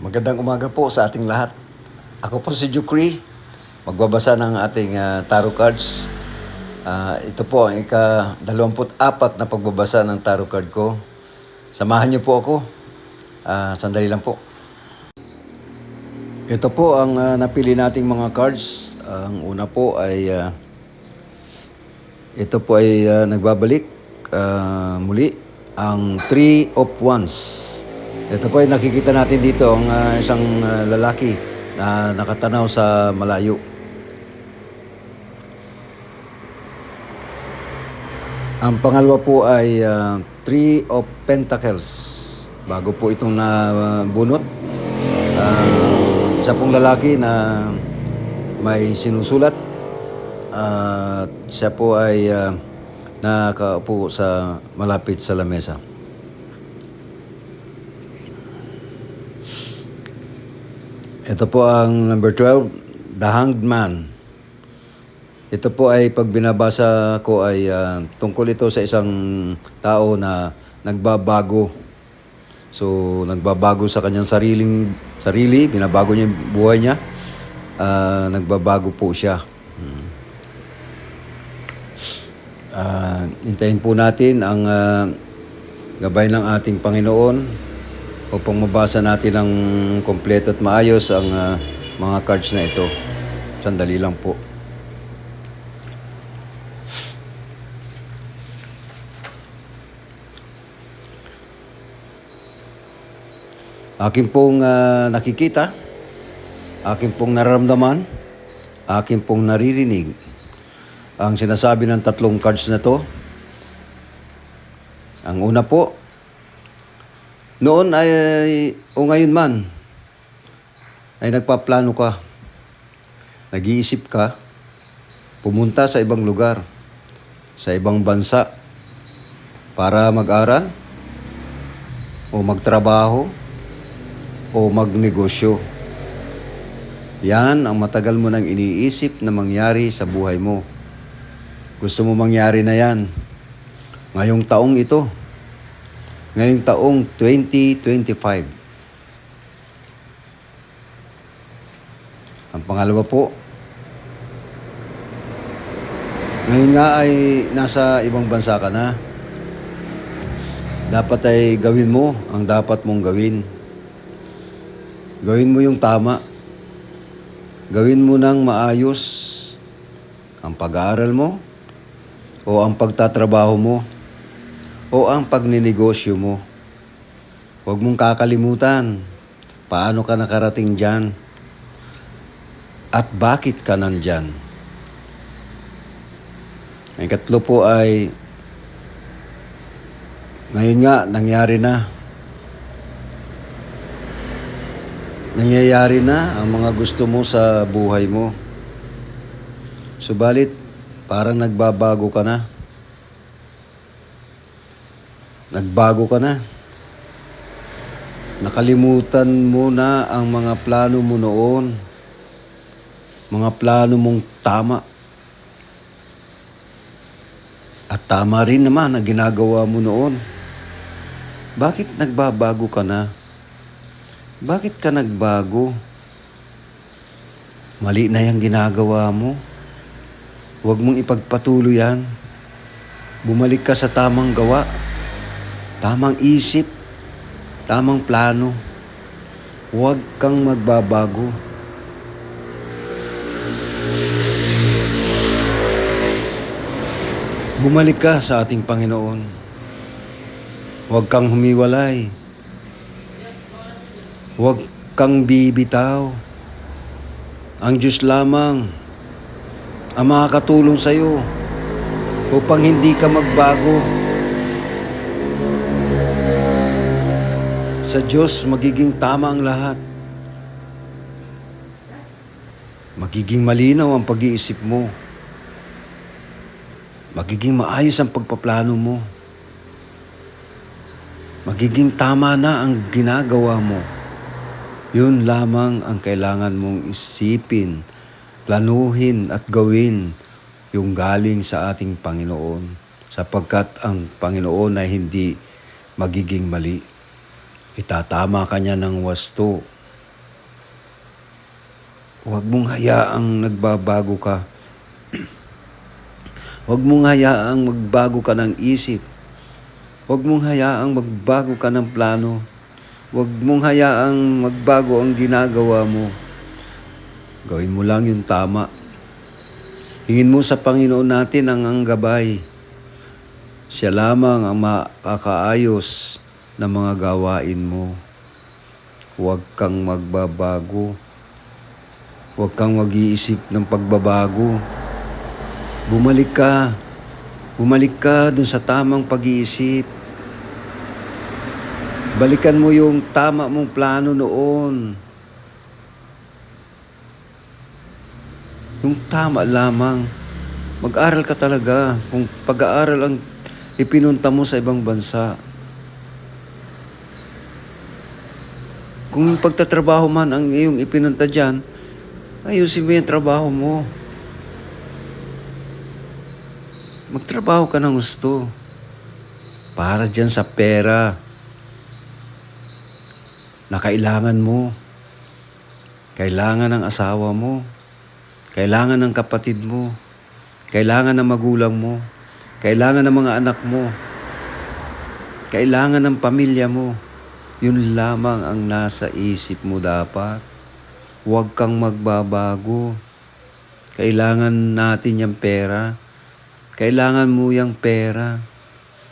Magandang umaga po sa ating lahat. Ako po si Jukri, magbabasa ng ating tarot cards. Ito po ang ika-24 na pagbabasa ng tarot card ko. Samahan niyo po ako. Sandali lang po. Ito po ang napili nating mga cards. Ang una po ay ito po ay nagbabalik muli ang Three of Wands. Ito po ay nakikita natin dito ang isang lalaki na nakatanaw sa malayo. Ang pangalawa po ay Three of Pentacles. Bago po itong nabunot. Isa pong lalaki na may sinusulat. Siya po ay nakaupo sa malapit sa lamesa. Ito po ang number 12, The Hanged Man. Ito po ay pag binabasa ko ay tungkol ito sa isang tao na nagbabago. So, nagbabago sa kanyang sarili, binabago niya yung buhay niya. Nagbabago po siya. Hintayin po natin ang gabay ng ating Panginoon upang mabasa natin ng kompleto at maayos ang mga cards na ito. Sandali lang po. Akin pong nakikita, akin pong nararamdaman, akin pong naririnig ang sinasabi ng tatlong cards na to. Ang una po, noon ay, o ngayon man, ay nagpaplano ka, nag-iisip ka, pumunta sa ibang lugar, sa ibang bansa, para mag-aral, o magtrabaho, o magnegosyo. Yan ang matagal mo nang iniisip na mangyari sa buhay mo. Gusto mo mangyari na yan ngayong taong ito. Ngayong taong 2025. Ang pangalawa po, ngayon nga ay nasa ibang bansa ka na. Dapat ay gawin mo ang dapat mong gawin. Gawin mo yung tama. Gawin mo ng maayos ang pag-aaral mo o ang pagtatrabaho mo o ang pagninegosyo mo. Huwag mong kakalimutan paano ka nakarating dyan at bakit ka nandyan. Ang ikatlo po ay ngayon nga nangyari na. Nangyayari na ang mga gusto mo sa buhay mo. Subalit parang nagbabago ka na. Nagbago ka na. Nakalimutan mo na ang mga plano mo noon. Mga plano mong tama. At tama rin naman ang ginagawa mo noon. Bakit nagbabago ka na? Bakit ka nagbago? Mali na yung ginagawa mo. Huwag mong ipagpatuloy yan. Bumalik ka sa tamang gawa. Tamang isip, tamang plano. Huwag kang magbabago. Bumalik ka sa ating Panginoon. Huwag kang humiwalay. Huwag kang bibitaw. Ang Diyos lamang ang makakatulong sa iyo upang hindi ka magbago. Sa Diyos, magiging tama ang lahat. Magiging malinaw ang pag-iisip mo. Magiging maayos ang pagpaplano mo. Magiging tama na ang ginagawa mo. Yun lamang ang kailangan mong isipin, planuhin at gawin yung galing sa ating Panginoon. Sapagkat ang Panginoon ay hindi magiging mali. Itatama ka niya ng wasto Huwag mong hayaang nagbabago ka. Huwag mong hayaang magbago ka ng isip. Huwag mong hayaang magbago ka ng plano. Huwag mong hayaang magbago ang ginagawa mo. Gawin mo lang yung tama. Hingin mo sa Panginoon natin ang gabay. Siya lamang ang makakaayos ng mga gawain mo. Huwag kang magbabago. Huwag kang mag-iisip ng pagbabago. Bumalik ka. Bumalik ka dun sa tamang pag-iisip. Balikan mo yung tama mong plano noon. Yung tama lamang. Mag-aral ka talaga. Kung pag-aaral ang ipinunta mo sa ibang bansa. Kung yung pagtatrabaho man ang iyong ipinunta dyan, ayusin mo yung trabaho mo. Magtrabaho ka ng gusto. Para dyan sa pera na kailangan mo. Kailangan ng asawa mo. Kailangan ng kapatid mo. Kailangan ng magulang mo. Kailangan ng mga anak mo. Kailangan ng pamilya mo. Yun lamang ang nasa isip mo dapat. Huwag kang magbabago. Kailangan natin yung pera. Kailangan mo yung pera.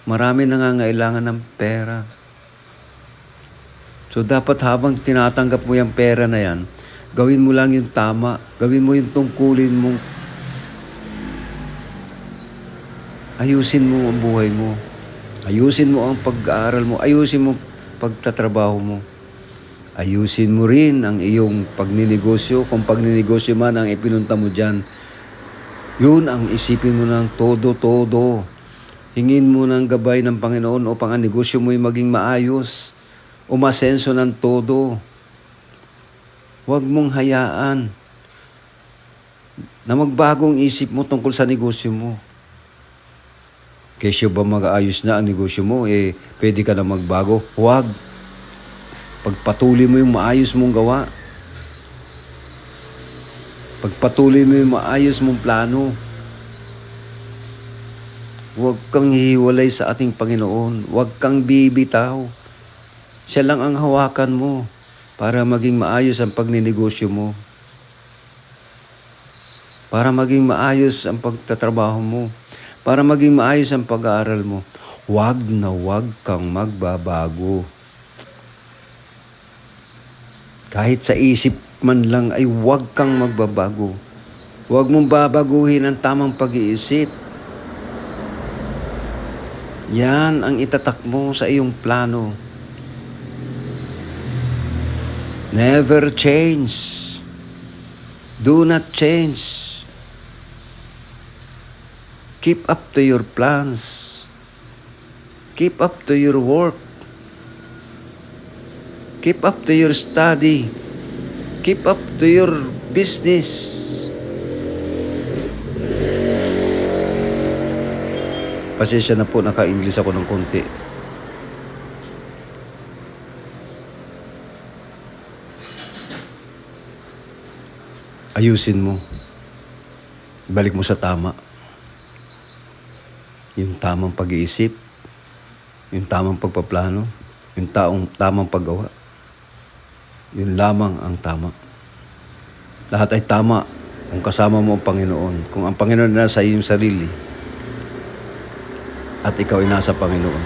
Marami nangangailangan ng pera. So dapat habang tinatanggap mo yung pera na yan, gawin mo lang yung tama. Gawin mo yung tungkulin mo. Ayusin mo ang buhay mo. Ayusin mo ang pag-aaral mo. Ayusin mo pagtatrabaho mo. Ayusin mo rin ang iyong pagninegosyo. Kung pagninegosyo man ang ipinunta mo dyan, yun ang isipin mo ng todo-todo. Hingin mo ng gabay ng Panginoon upang ang negosyo mo'y maging maayos. Umasenso ng todo. Huwag mong hayaan na magbagong isip mo tungkol sa negosyo mo. Kesyo ba mag-aayos na ang negosyo mo, pwede ka na magbago? Huwag. Pagpatuloy mo yung maayos mong gawa. Pagpatuloy mo yung maayos mong plano. Huwag kang hihiwalay sa ating Panginoon. Huwag kang bibitaw. Siya lang ang hawakan mo para maging maayos ang pagninegosyo mo. Para maging maayos ang pagtatrabaho mo. Para maging maayos ang pag-aaral mo. Huwag na huwag kang magbabago. Kahit sa isip man lang ay huwag kang magbabago. Huwag mong babaguhin ang tamang pag-iisip. Yan ang itatak mo sa iyong plano. Never change. Do not change. Keep up to your plans. Keep up to your work. Keep up to your study. Keep up to your business. Pasensya na po, naka-English ako ng konti. Ayusin mo. Balik mo sa tama. Yung tamang pag-iisip. Yung tamang pagpaplano. Yung tamang paggawa. Yun lamang ang tama. Lahat ay tama kung kasama mo ang Panginoon. Kung ang Panginoon na sa iyong sarili at ikaw ay nasa Panginoon.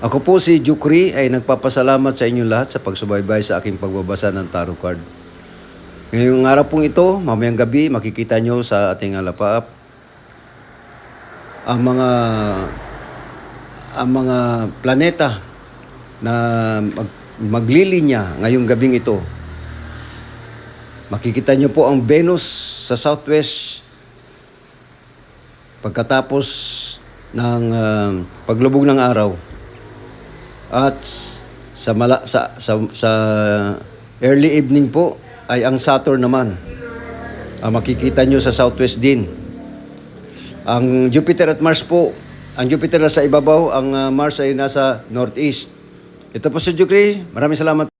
Ako po si Jukri ay nagpapasalamat sa inyong lahat sa pagsubaybay sa aking pagbabasa ng tarot card. Ngayong araw pong ito, mamayang gabi, makikita nyo sa ating alapaap ang mga planeta na maglilinya ngayong gabing ito. Makikita nyo po ang Venus sa southwest pagkatapos ng paglubog ng araw. At sa early evening po ay ang Saturn naman. Makikita nyo sa southwest din. Ang Jupiter at Mars po, ang Jupiter nasa ibabaw, ang Mars ay nasa northeast. Ito po si Jukri. Maraming salamat.